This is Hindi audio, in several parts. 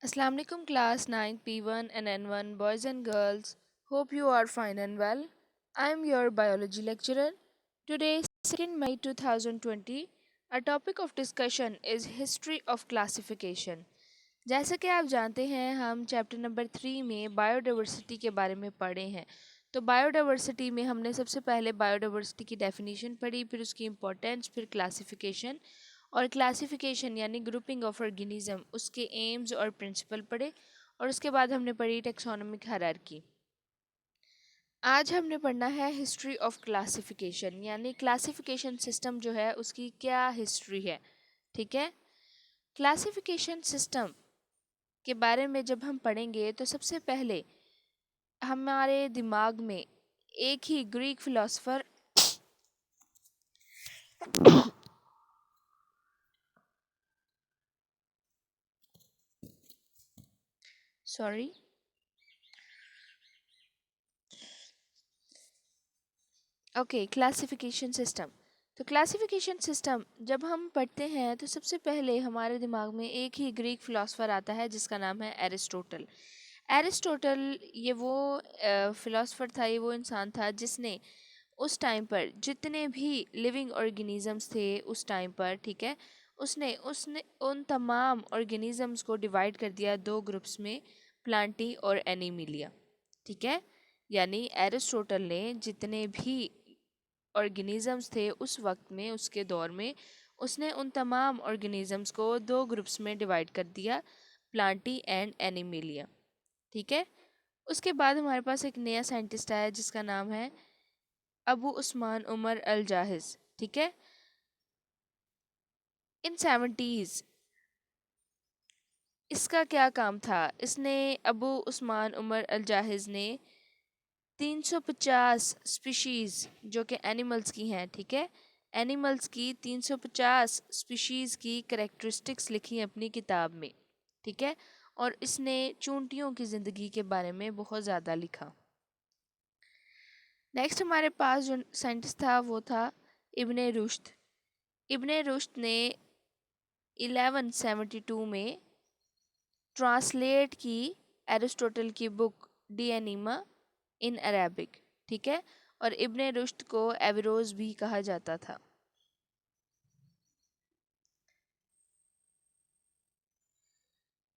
Assalamu alaikum class 9 P1 and N1 boys and girls. Hope you are fine and well. I am your biology lecturer. Today 2nd May 2020. Our topic of discussion is history of classification. जैसे कि आप जानते हैं हम चैप्टर नंबर 3 में बायोडाइवर्सिटी के बारे में पढ़े हैं। तो बायोडाइवर्सिटी में हमने सबसे पहले बायोडाइवर्सिटी की डेफिनेशन पढ़ी, फिर उसकी इम्पोर्टेंस, फिर क्लासिफिकेशन और क्लासिफिकेशन यानी ग्रुपिंग ऑफ ऑर्गेनिज्म, उसके एम्स और प्रिंसिपल पढ़े और उसके बाद हमने पढ़ी टेक्सोनोमिक हायरार्की। आज हमने पढ़ना है हिस्ट्री ऑफ क्लासिफिकेशन यानी क्लासिफिकेशन सिस्टम जो है उसकी क्या हिस्ट्री है। ठीक है, क्लासिफिकेशन सिस्टम के बारे में जब हम पढ़ेंगे तो सबसे पहले हमारे दिमाग में एक ही Greek philosopher sorry okay classification system. तो क्लासिफिकेशन सिस्टम जब हम पढ़ते हैं तो सबसे पहले हमारे दिमाग में एक ही ग्रीक फिलोसफर आता है जिसका नाम है एरिस्टोटल। एरिस्टोटल ये वो फिलोसफर था, ये वो इंसान था जिसने उस टाइम पर जितने भी लिविंग ऑर्गेनिजम्स थे उस टाइम पर, ठीक है, उसने उसने उन तमाम ऑर्गेनिजम्स को डिवाइड कर दिया दो ग्रुप्स में, प्लांटी और एनिमिलिया। ठीक है, यानी एरिस्टोटल ने जितने भी ऑर्गेनिजम्स थे उस वक्त में, उसके दौर में, उसने उन तमाम ऑर्गेनिजम्स को दो ग्रुप्स में डिवाइड कर दिया, प्लांटी एंड एनिमिलिया। ठीक है, उसके बाद हमारे पास एक नया साइंटिस्ट आया जिसका नाम है अबू उस्मान उमर अल जाहिज। ठीक है, इन 70s इसका क्या काम था, इसने अबू उस्मान उमर अल जाहिज ने 350 स्पीशीज़ जो कि एनिमल्स की हैं, ठीक है, एनिमल्स की 350 स्पीशीज़ की करेक्टरिस्टिक्स लिखी अपनी किताब में। ठीक है, और इसने चूंटियों की ज़िंदगी के बारे में बहुत ज़्यादा लिखा। नेक्स्ट हमारे पास जो साइंटिस्ट था वो था इब्ने रुश्द। इब्ने रुश्द ने 1172 में ट्रांसलेट की एरिस्टोटल की book De Anima in Arabic. ठीक है, और इब्ने रुश्द को एविरोज भी कहा जाता था।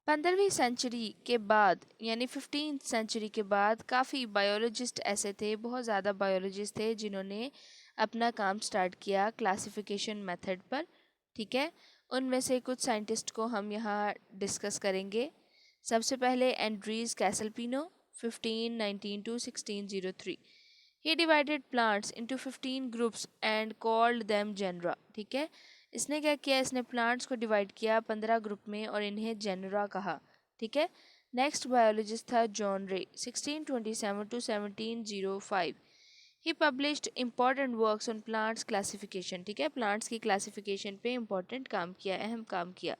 15वीं सेंचुरी के बाद यानी 15th सेंचुरी के बाद काफ़ी बायोलॉजिस्ट ऐसे थे, बहुत ज़्यादा बायोलॉजिस्ट थे जिन्होंने अपना काम स्टार्ट किया क्लासिफिकेशन मेथड पर। ठीक है, उनमें से कुछ साइंटिस्ट को हम यहाँ डिस्कस करेंगे। सबसे पहले Andries कैसलपिनो 1519 to 1603। He divided plants into 15 groups and called them genera। ठीक है, इसने क्या किया, इसने प्लांट्स को डिवाइड किया 15 ग्रुप में और इन्हें जेनरा कहा। ठीक है, नेक्स्ट बायोलॉजिस्ट था जॉन रे 1627 to 1705। He published important works on plants classification. ठीक है, प्लांट्स की क्लासिफिकेशन पे इम्पॉर्टेंट काम किया, अहम काम किया।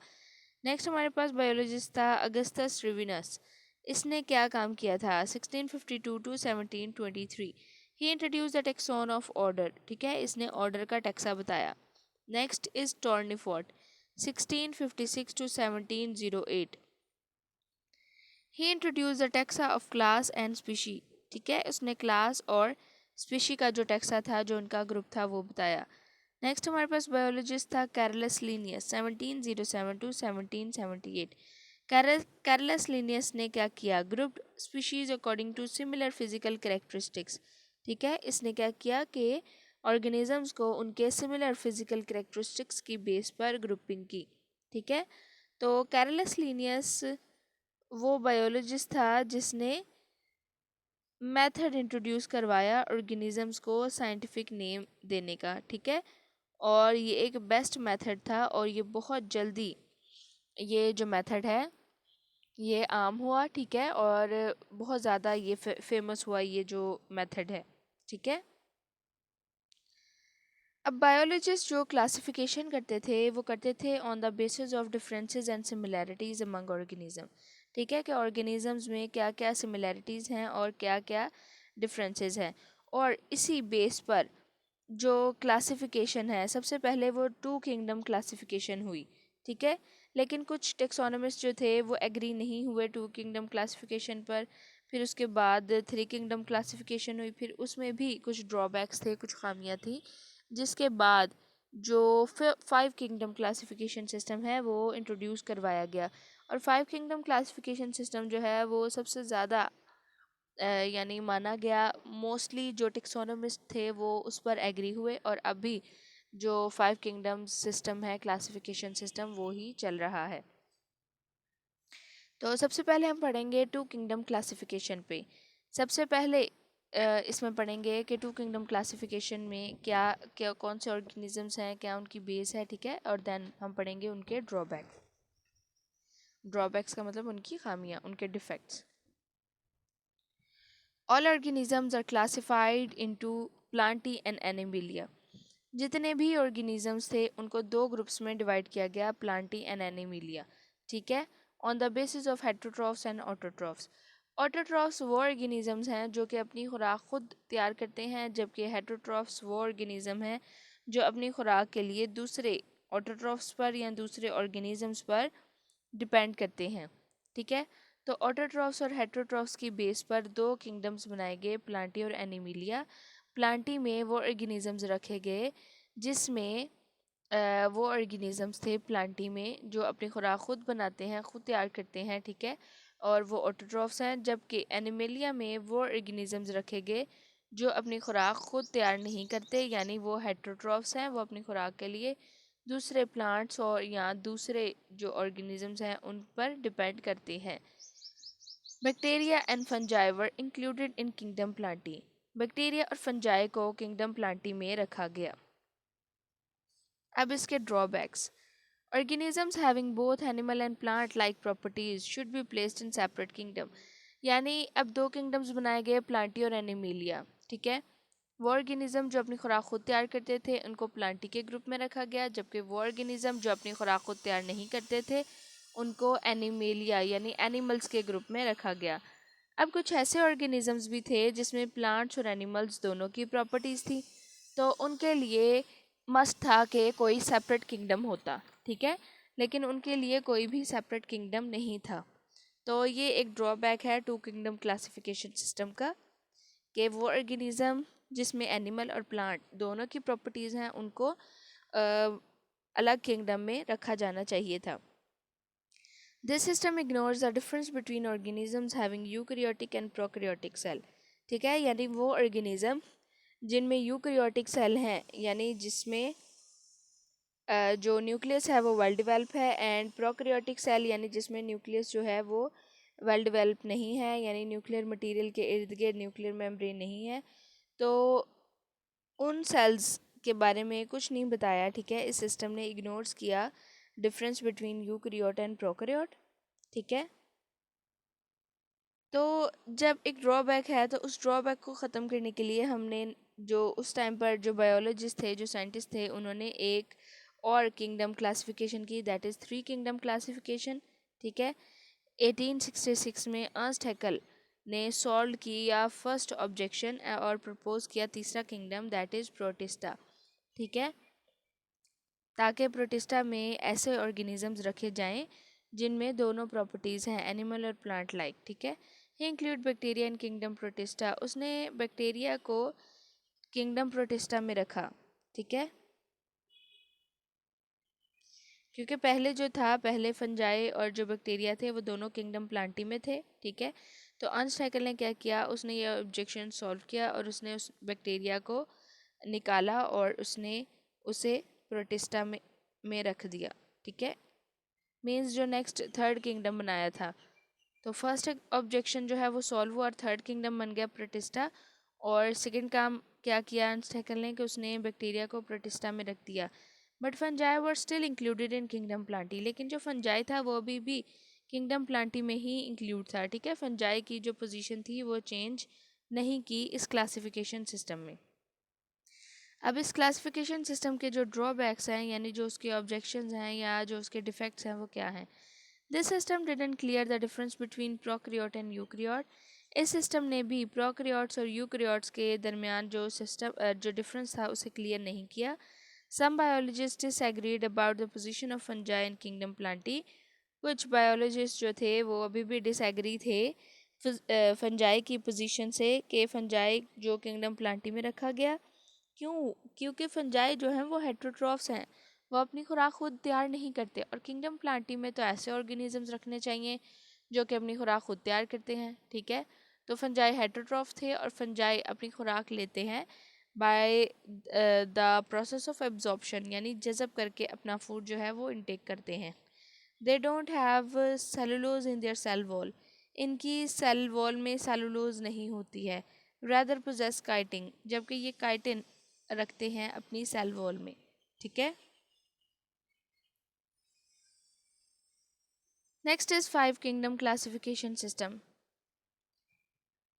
नेक्स्ट हमारे पास बायोलॉजिस्ट था अगस्टस रिविनस। इसने क्या काम किया था 1652 to 1723। He introduce the taxon of order. ठीक है, इसने ऑर्डर का टेक्सा बताया। Next is टॉर्निफोर्ट 1656 to 1708। He introduce the taxa of class and species. ठीक है, उसने क्लास और स्पीशी का जो टेक्सा था, जो उनका ग्रुप था, वो बताया। नेक्स्ट हमारे पास बायोलॉजिस्ट था Carolus Linnaeus 1707 to 1778। Carolus Linnaeus ने क्या किया, grouped species according to similar physical characteristics. ठीक है, इसने क्या किया कि ऑर्गेनिजम्स को उनके सिमिलर फिजिकल कैरेक्टरिस्टिक्स की बेस पर ग्रुपिंग की। ठीक है, तो कैरलस लीनियस वो बायोलॉजिस्ट था जिसने मेथड इंट्रोड्यूस करवाया ऑर्गेनिजम्स को साइंटिफिक नेम देने का। ठीक है, और ये एक बेस्ट मेथड था और ये बहुत जल्दी ये जो मेथड है ये आम हुआ। ठीक है, और बहुत ज़्यादा ये फेमस हुआ ये जो मेथड है। ठीक है, अब बायोलॉजिस्ट जो क्लासिफिकेशन करते थे वो करते थे on the basis of differences and similarities among organism. ठीक है, कि ऑर्गेनिजम्स में क्या क्या सिमिलैरिटीज़ हैं और क्या क्या डिफरेंसेस हैं, और इसी बेस पर जो क्लासिफिकेशन है, सबसे पहले वो टू किंगडम क्लासिफिकेशन हुई। ठीक है, लेकिन कुछ टेक्सोनोमिस्ट जो थे वो एग्री नहीं हुए टू किंगडम क्लासिफिकेशन पर। फिर उसके बाद थ्री किंगडम क्लासिफिकेशन हुई, फिर उसमें भी कुछ ड्रॉबैक्स थे, कुछ खामियां थी, जिसके बाद जो फाइव किंगडम क्लासिफिकेशन सिस्टम है वो इंट्रोड्यूस करवाया गया। और फाइव किंगडम क्लासिफिकेशन सिस्टम जो है वो सबसे ज़्यादा यानी माना गया। मोस्टली जो टेक्सोनोमिस्ट थे वो उस पर एग्री हुए, और अभी जो फाइव किंगडम सिस्टम है, क्लासिफिकेशन सिस्टम, वो ही चल रहा है। तो सबसे पहले हम पढ़ेंगे टू किंगडम क्लासिफिकेशन पे। सबसे पहले इसमें पढ़ेंगे कि टू किंगडम क्लासिफिकेशन में क्या क्या कौन से ऑर्गेनिजम्स हैं, क्या उनकी बेस है, ठीक है। और देन हम पढ़ेंगे उनके ड्रॉबैक्स। ड्रॉबैक्स का मतलब उनकी खामियां, उनके defects. All organisms are classified into Plantae and Animalia. जितने भी ऑर्गेनिजम्स थे उनको दो ग्रुप्स में डिवाइड किया गया, प्लांटी एंड एनिमिलिया, ठीक है, on the basis of heterotrophs and autotrophs. Autotrophs वो ऑर्गेनिजम्स हैं जो कि अपनी खुराक खुद तैयार करते हैं, जबकि हेटरोट्रॉफ्स वो ऑर्गेनिज्म हैं जो अपनी खुराक के लिए दूसरे ऑटोट्रॉफ्स पर या दूसरे ऑर्गेनिजम्स पर डिपेंड करते हैं, ठीक है। तो ऑटोट्रॉफ्स और हेटरोट्रॉफ्स की बेस पर दो किंगडम्स बनाए गए, प्लांटी और एनिमिलिया। प्लांटी में वो ऑर्गेनिजम्स रखे गए जिसमें वो ऑर्गेनिजम्स थे प्लांटी में जो अपनी खुराक खुद बनाते हैं, खुद तैयार करते हैं, ठीक है, और वो ऑटोट्रॉफ्स हैं। जबकि एनिमिलिया में वो ऑर्गेनिजम्स रखे गए जो अपनी खुराक खुद तैयार नहीं करते, यानी वो हेटरोट्रॉफ्स हैं, वो अपनी खुराक के लिए दूसरे प्लांट्स और या दूसरे जो ऑर्गेनिजम्स हैं उन पर डिपेंड करते हैं। Bacteria and fungi were included in kingdom Plantae. Bacteria और फंजाई को किंगडम प्लांटी में रखा गया। अब इसके drawbacks. Organisms having both animal and plant like properties should be placed in separate kingdom. यानी अब दो किंगडम्स बनाए गए, प्लांटी और एनिमिलिया, ठीक है। वो ऑर्गेनिज्म जो अपनी खुराक खुद तैयार करते थे उनको प्लांटी के ग्रुप में रखा गया, जबकि वो ऑर्गेनिज्म जो अपनी खुराक खुद तैयार नहीं करते थे उनको एनिमेलिया यानी एनिमल्स के ग्रुप में रखा गया। अब कुछ ऐसे ऑर्गेनिजम्स भी थे जिसमें प्लांट्स और एनिमल्स दोनों की प्रॉपर्टीज़ थी, तो उनके लिए मस्ट था कि कोई सेपरेट किंगडम होता, ठीक है, लेकिन उनके लिए कोई भी सेपरेट किंगडम नहीं था। तो ये एक ड्रॉबैक है टू किंगडम क्लासिफिकेशन सिस्टम का, कि वो ऑर्गेनिज्म जिसमें एनिमल और प्लांट दोनों की प्रॉपर्टीज़ हैं उनको अलग किंगडम में रखा जाना चाहिए था। This system ignores the difference between organisms having eukaryotic and prokaryotic cell, ठीक है, यानी वो ऑर्गेनिज्म जिनमें यूकैरियोटिक सेल हैं, यानी जिसमें जो न्यूक्लियस है वो वेल डेवलप है, एंड प्रोकैरियोटिक सेल यानी जिसमें न्यूक्लियस जो है वो वेल डेवलप नहीं है, यानी न्यूक्लियर मटेरियल के इर्द गिर्द न्यूक्लियर मेम्ब्रेन नहीं है। तो उन सेल्स के बारे में कुछ नहीं बताया, ठीक है। इस सिस्टम ने इग्नोर्स किया difference between eukaryote and prokaryote, ठीक है। तो जब एक ड्रॉबैक है तो उस ड्रॉबैक को ख़त्म करने के लिए हमने जो उस टाइम पर जो बायोलॉजिस्ट थे, जो साइंटिस्ट थे, उन्होंने एक और किंगडम क्लासिफिकेशन की, that is three kingdom classification, ठीक है। 1866 में अर्नस्ट हैकेल ने सॉल्व किया फर्स्ट ऑब्जेक्शन और प्रपोज किया तीसरा किंगडम, दैट इज़ प्रोटिस्टा, ठीक है, ताकि प्रोटिस्टा में ऐसे ऑर्गेनिजम्स रखे जाएं जिनमें दोनों प्रॉपर्टीज़ हैं, एनिमल और प्लांट लाइक, ठीक है। He include bacteria in kingdom Protista. उसने बैक्टीरिया को किंगडम प्रोटिस्टा में रखा, ठीक है, क्योंकि पहले जो था, पहले फंजाई और जो बैक्टीरिया थे वो दोनों किंगडम प्लांटी में थे, ठीक है। तो अर्नस्ट हैकेल ने क्या किया, उसने ये ऑब्जेक्शन सॉल्व किया और उसने उस बैक्टीरिया को निकाला और उसने उसे प्रोटिस्टा में रख दिया, ठीक है। मीन्स जो नेक्स्ट थर्ड किंगडम बनाया था, तो फर्स्ट ऑब्जेक्शन जो है वो सॉल्व हुआ और थर्ड किंगडम बन गया प्रोटिस्टा। और सेकंड काम क्या किया अर्नस्ट हैकेल ने कि उसने बैक्टीरिया को प्रोटिस्टा में रख दिया। But fungi were still included in kingdom Plantae, लेकिन जो फंजाई था वो अभी भी किंगडम प्लांटी में ही इंक्लूड था, ठीक है। फंजाई की जो पोजीशन थी वो चेंज नहीं की इस क्लासिफिकेशन सिस्टम में। अब इस क्लासिफिकेशन सिस्टम के जो ड्रॉबैक्स हैं, यानी जो उसके ऑब्जेक्शंस हैं या जो उसके डिफेक्ट्स हैं, वो क्या हैं। This system didn't clear the difference between prokaryote and eukaryote. इस सिस्टम ने भी प्रोकैरियोट्स और यूकैरियोट्स के दरमियान जो सिस्टम जो डिफरेंस था उसे क्लियर नहीं किया। Some biologists disagreed about the position of fungi in kingdom Plantae. कुछ बायोलॉजिस्ट जो थे वो अभी भी डिसएग्री थे फंजाई की पोजीशन से कि फंजाई जो किंगडम प्लांटी में रखा गया। क्यों? क्योंकि फंजाई जो हैं वो हेट्रोट्रॉफ्स हैं, वो अपनी खुराक खुद तैयार नहीं करते, और किंगडम प्लांटी में तो ऐसे ऑर्गेनिजम्स रखने चाहिए जो कि अपनी खुराक खुद तैयार करते हैं। ठीक है, तो फंजाई हेट्रोट्रॉफ थे और फंजाई अपनी खुराक लेते हैं by the process of absorption, यानी जज़ब करके अपना फूड जो है वो इनटेक करते हैं। They don't have cellulose in their cell wall, इनकी सेल वॉल में सेलुलोज नहीं होती है। रैदर पोजेस काइटिन, जबकि ये काइटिन रखते हैं अपनी सेल वॉल में। ठीक है, next is five kingdom classification system.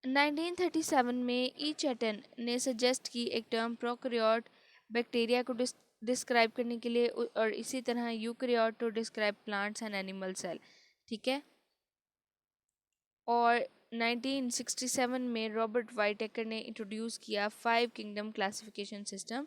1937 में ई चैटन ने सजेस्ट की एक टर्म प्रोकैरियोट बैक्टीरिया को डिस्क्राइब करने के लिए, और इसी तरह eukaryote to describe plants and animal cell. ठीक है, और 1967 में रॉबर्ट वाइटेकर ने इंट्रोड्यूस किया फाइव किंगडम क्लासिफिकेशन सिस्टम।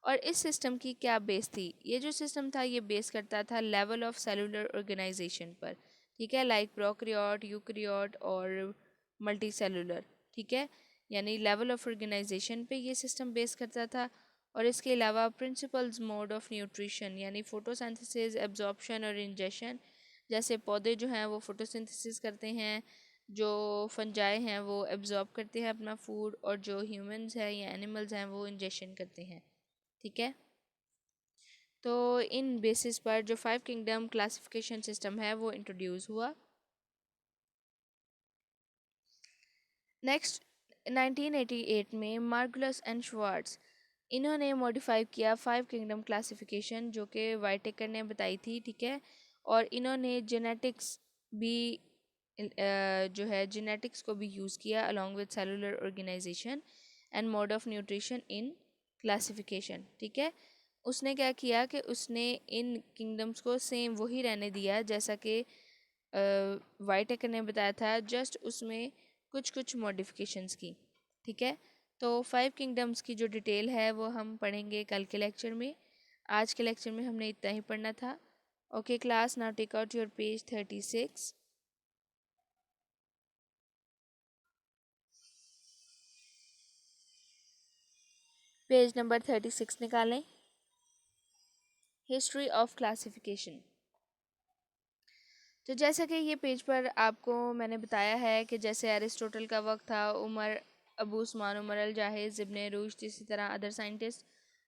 और इस सिस्टम की क्या बेस थी? ये जो सिस्टम था ये बेस करता था लेवल ऑफ सेलुलर ऑर्गेनाइजेशन पर। ठीक है, लाइक प्रोकैरियोट, यूकैरियोट और मल्टी सेलुलर। ठीक है, यानी लेवल ऑफ ऑर्गेनाइजेशन पे ये सिस्टम बेस करता था। और इसके अलावा प्रिंसिपल्स मोड ऑफ न्यूट्रिशन, यानी फोटोसिंथेसिस, एब्जॉर्प्शन और इंजेशन। जैसे पौधे जो हैं वो फोटोसिंथेसिस करते हैं, जो फंजाई हैं वो एब्जॉर्ब करते हैं अपना फूड, और जो ह्यूमंस हैं या एनिमल्स हैं वो इंजेक्शन करते हैं। ठीक है, तो इन बेसिस पर जो फाइव किंगडम क्लासिफिकेशन सिस्टम है वो इंट्रोड्यूस हुआ। नेक्स्ट 1988 में मार्गुलस एंड श्वार्ट्ज, इन्होंने मॉडिफाई किया फाइव किंगडम क्लासिफिकेशन जो कि वाइटेकर ने बताई थी। ठीक है, और इन्होंने जेनेटिक्स भी जो है जेनेटिक्स को भी यूज़ किया along with cellular organisation and mode of nutrition in classification. ठीक है, उसने क्या किया कि उसने इन किंगडम्स को सेम वही रहने दिया जैसा कि वाइटेकर ने बताया था, जस्ट उसमें कुछ कुछ मॉडिफिकेशंस की। ठीक है, तो फाइव किंगडम्स की जो डिटेल है वो हम पढ़ेंगे कल के लेक्चर में। आज के लेक्चर में हमने इतना ही पढ़ना था। Okay class, now take out your page 36। Page number 36 निकालें। History of classification. तो जैसा कि ये पेज पर आपको मैंने बताया है कि जैसे एरिस्टोटल का वक्त था, Umar, Abu Usman, Umar al जाहिज, इब्ने रुश्द, इसी तरह अदर साइंटिस्ट,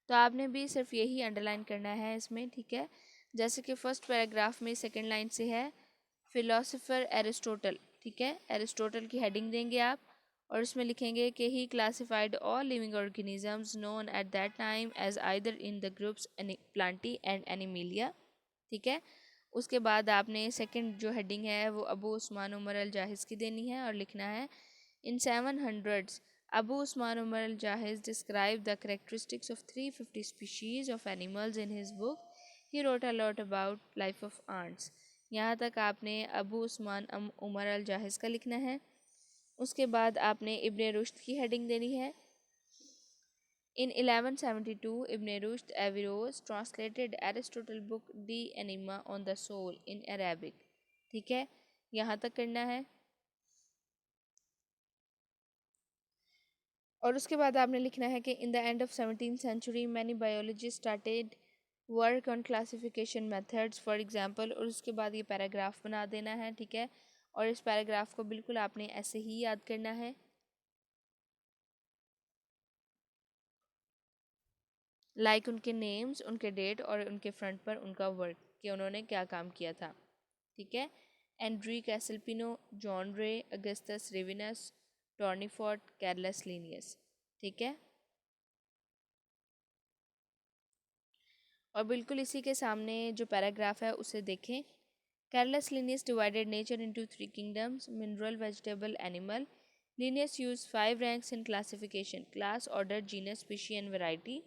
तो आपने भी सिर्फ यही अंडरलाइन करना है इसमें। ठीक है, जैसे कि फर्स्ट पैराग्राफ में सेकंड लाइन से है फिलोसोफर एरिस्टोटल। ठीक है, एरिस्टोटल की हेडिंग देंगे आप, और इसमें लिखेंगे कि he classified all living organisms known at that time as either in the groups Plantae and Animalia. ठीक है, उसके बाद आपने सेकंड जो हेडिंग है वो अबू उस्मान उमर अल जाहिज की देनी है, और लिखना है in 700s Abu Usman Umar al Jahiz describe the characteristics of 350 species of animals in his book he wrote a lot about life of ants. यहाँ तक आपने अबू उस्मान उमर अल जाहिज का लिखना है। उसके बाद आपने इब्ने रुश्द की हेडिंग देनी है। In 1172, Ibn Rushd Averroes translated Aristotle book De Anima on the Soul in Arabic। ठीक है, यहाँ तक करना है। और उसके बाद आपने लिखना है कि in the end of 17th century many biologists started work on classification methods for example। और उसके बाद ये पैराग्राफ बना देना है। ठीक है, और इस पैराग्राफ को बिल्कुल आपने ऐसे ही याद करना है, लाइक उनके नेम्स, उनके डेट और उनके फ्रंट पर उनका वर्क कि उन्होंने क्या काम किया था। ठीक है, Andrea Cesalpino, John Ray, Augustus Rivinus, Tournefort, Carolus Linnaeus. ठीक है, और बिल्कुल इसी के सामने जो पैराग्राफ है उसे देखें। Carlos Linnaeus divided nature into three kingdoms mineral, vegetable, animal. Linnaeus use five ranks in classification class, order, genus, species and variety.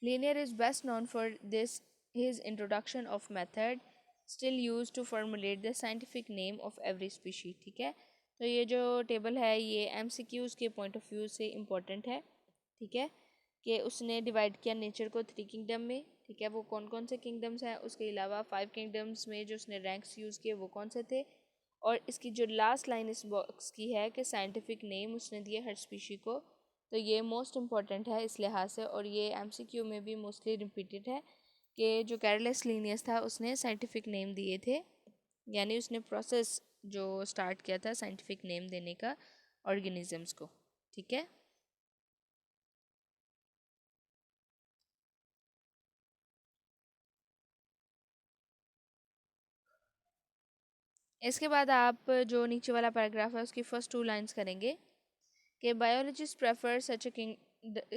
Linear is best known for this his introduction of method still used to formulate the scientific name of every species। ठीक है, तो ये जो टेबल है ये MCQs के पॉइंट ऑफ व्यू से इम्पोर्टेंट है। ठीक है, कि उसने डिवाइड किया नेचर को 3 किंगडम में, ठीक है। वो कौन कौन से किंगडम्स हैं, उसके अलावा 5 किंगडम्स में जो उसने रैंक्स यूज़ किए वो कौन से थे। और इसकी जो लास्ट लाइन इस बॉक्स की है कि साइंटिफिक नेम उसने दिए हर स्पीशी को, तो ये मोस्ट इम्पॉर्टेंट है इस लिहाज से। और ये एमसीक्यू में भी मोस्टली रिपीटेड है कि जो कैरलेस लीनियस था उसने साइंटिफिक नेम दिए थे, यानी उसने प्रोसेस जो स्टार्ट किया था साइंटिफिक नेम देने का ऑर्गेनिजम्स को, ठीक है। इसके बाद आप जो नीचे वाला पैराग्राफ है उसकी फर्स्ट 2 लाइंस करेंगे कि biologist prefer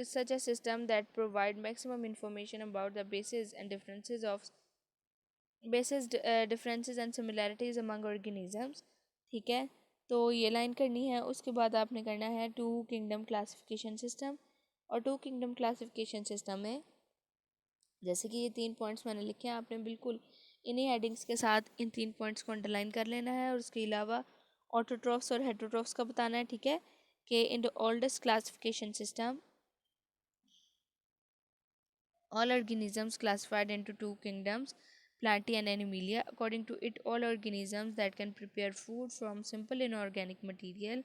such a system that provide maximum information about the differences and similarities among organisms, ठीक है। तो ये लाइन करनी है। उसके बाद आपने करना है 2 किंगडम क्लासिफिकेशन सिस्टम। और 2 किंगडम क्लासिफिकेशन सिस्टम में जैसे कि ये 3 पॉइंट्स मैंने लिखे हैं, आपने बिल्कुल इन्हीं हेडिंग्स के साथ इन 3 पॉइंट्स को अंडरलाइन कर लेना है। और उसके अलावा ऑटोट्रॉफ्स और हेटरोट्रॉफ्स का बताना है, ठीक है, कि in the oldest classification system all organisms classified into 2 kingdoms, Plantae and Animalia. According to it, all organisms that can prepare food from simple inorganic material,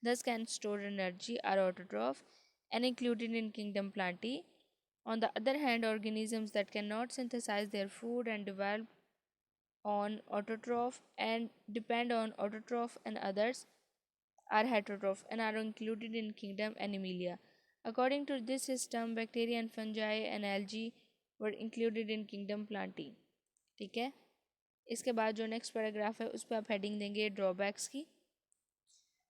thus can store energy, are autotroph and included in kingdom Plantae. On the other hand, organisms that cannot synthesize their food and develop on autotroph and depend on autotroph and others are heterotroph and are included in kingdom Animalia. According to this system, bacteria and fungi and algae were included in kingdom Plantae, ठीक है। इसके बाद जो नेक्स्ट पैराग्राफ है उस पर आप हेडिंग देंगे ड्रॉबैक्स की।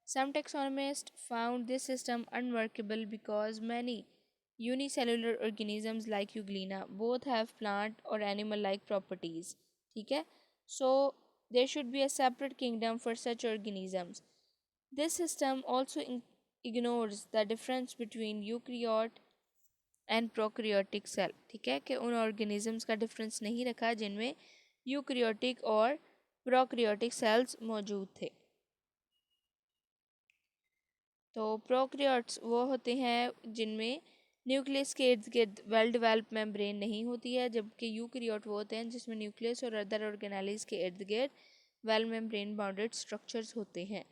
Some taxonomists found this system unworkable because many unicellular organisms like Euglena both have plant or animal like properties, ठीक है। So there should be a separate kingdom for such organisms. This system also ignores the difference between eukaryote and prokaryotic cell, ठीक है, कि उन ऑर्गेनिजम्स का डिफरेंस नहीं रखा जिनमें यूक्रियोटिक और प्रोक्रियोटिक सेल्स मौजूद थे। तो प्रोक्रियोट्स वो होते हैं जिनमें न्यूक्लियस के इर्द गिर्द वेल डेवलप मेम्ब्रेन नहीं होती है, जबकि यूक्रियोट वो होते हैं जिसमें न्यूक्लियस और अदर ऑर्गेनेलिज के इर्द गिर्द वेल मेम्ब्रेन बाउंडेड स्ट्रक्चर्स होते हैं।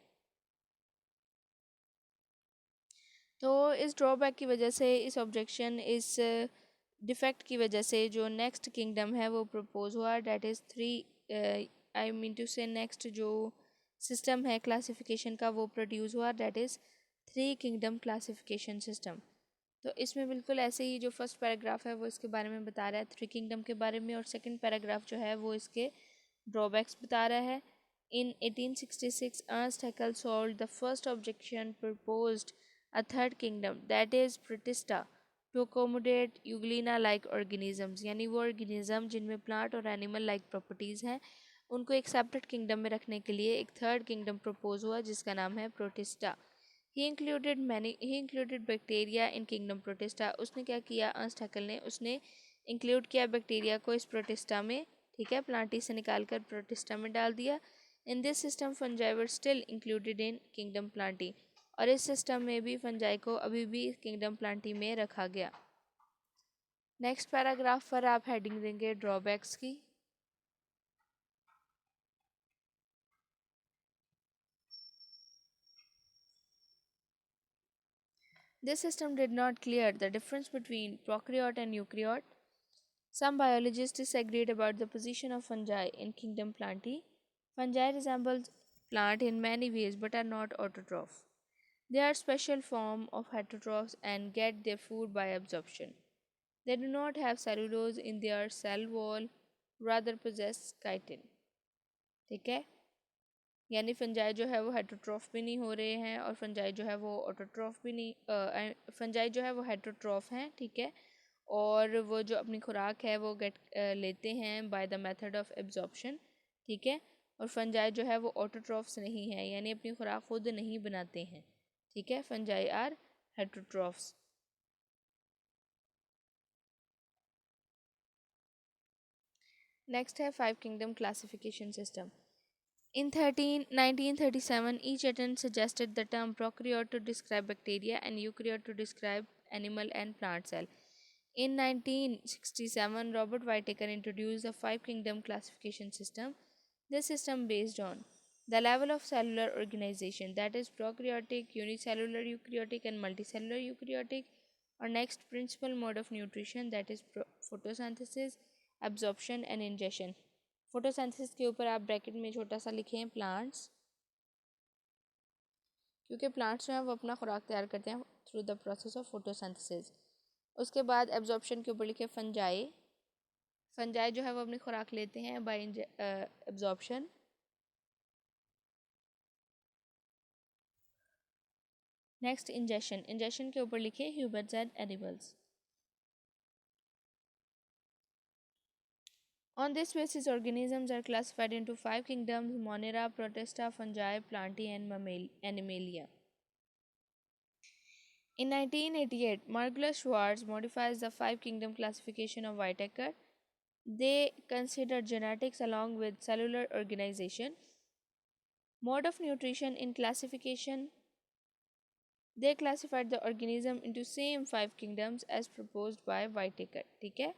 तो इस ड्रॉबैक की वजह से, इस ऑब्जेक्शन, इस डिफेक्ट की वजह से जो नेक्स्ट किंगडम है वो प्रपोज हुआ, that is 3, I mean to say next जो सिस्टम है क्लासिफिकेशन का वो प्रोड्यूस हुआ, that is 3 kingdom classification system. तो इसमें बिल्कुल ऐसे ही जो फर्स्ट पैराग्राफ है वो इसके बारे में बता रहा है 3 किंगडम के बारे में, और सेकंड पैराग्राफ जो है वो इसके ड्रॉबैक्स बता रहा है। In 1866, Ernst Haeckel solved the first objection, proposed a third kingdom, that is Protista, to accommodate Euglena-like organisms, यानी वो organism जिनमें plant और animal-like properties हैं उनको एक separate kingdom में रखने के लिए एक third kingdom propose हुआ जिसका नाम है Protista. He included bacteria in kingdom Protista. उसने क्या किया, अर्नस्ट हैकेल ने, उसने इंक्लूड किया बैक्टीरिया को इस प्रोटिस्टा में, ठीक है, प्लांटी से निकाल कर प्रोटिस्टा में डाल दिया। In this system fungi were still included in kingdom Plantae, और इस सिस्टम में भी फंजाई को अभी भी किंगडम प्लांटी में रखा गया। नेक्स्ट पैराग्राफ पर आप हेडिंग देंगे ड्रॉबैक्स की। This system did not clear the difference between prokaryote and eukaryote. Some biologists disagreed about the position of fungi in kingdom Plantae. Fungi resemble plant in many ways but are not autotroph. They are special form of heterotrophs and get their food by absorption. They do not have cellulose in their cell wall, rather possess chitin. ठीक है, यानी फंजाई जो है वो हेटरोट्रॉफ भी नहीं हो रहे हैं और फंजाई जो है वो ऑटोट्रॉफ भी नहीं, फंजाई जो है वो हेटरोट्रॉफ हैं, ठीक है, और वो जो अपनी खुराक है वो लेते हैं by the method of absorption, ठीक है। और फंजाई जो है वो ऑटोट्रॉफ्स नहीं है, यानी अपनी खुराक खुद नहीं बनाते हैं, ठीक है। Fungi are heterotrophs. नेक्स्ट है 5 kingdom classification system. In 1937, each attempt suggested the term prokaryote to describe bacteria and eukaryote to describe animal and plant cell. In 1967, Robert Whittaker introduced the five kingdom classification system. This system based on the level of cellular organization, that is prokaryotic, unicellular eukaryotic and multicellular eukaryotic, or next principal mode of nutrition, that is photosynthesis, absorption and ingestion. Photosynthesis के ऊपर आप ब्रैकेट में छोटा सा लिखें प्लांट्स, क्योंकि प्लांट्स जो हैं वो अपना खुराक तैयार करते हैं through the process of photosynthesis. उसके बाद एब्जॉर्प्शन के ऊपर लिखे फंजाई, फंजाई जो है वो अपनी खुराक लेते हैं bye absorption. Next injection, injection के ऊपर लिखे humans and animals. On this basis, organisms are classified into five kingdoms: Monera, Protista, Fungi, Plantae, and Animalia. In 1988, Margulis Schwartz modifies the five kingdom classification of Whittaker. They considered genetics along with cellular organization, mode of nutrition in classification. They classified the organism into same five kingdoms as proposed by Whittaker. ठीक है,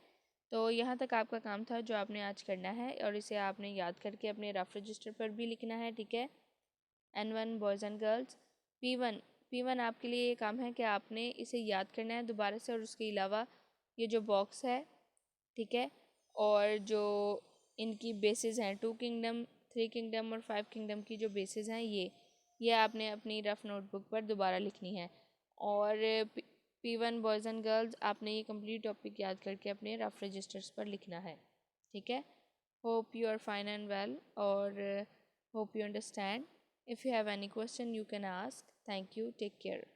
तो यहाँ तक आपका काम था जो आपने आज करना है, और इसे आपने याद करके अपने रफ रजिस्टर पर भी लिखना है। ठीक है, N1 boys and girls. P1 आपके लिए ये काम है कि आपने इसे याद करना है दोबारा से, और उसके अलावा ये जो बॉक्स है, ठीक है, और जो इनकी बेसिस हैं 2 किंगडम, 3 किंगडम और 5 किंगडम की जो बेसिस हैं, ये आपने अपनी रफ नोटबुक पर दोबारा लिखनी है। और P1 बॉयज़ एंड गर्ल्स आपने ये कंप्लीट टॉपिक याद करके अपने रफ रजिस्टर्स पर लिखना है। ठीक है, hope you are fine and well, और hope you understand. If you have any question you can ask. Thank you, take care.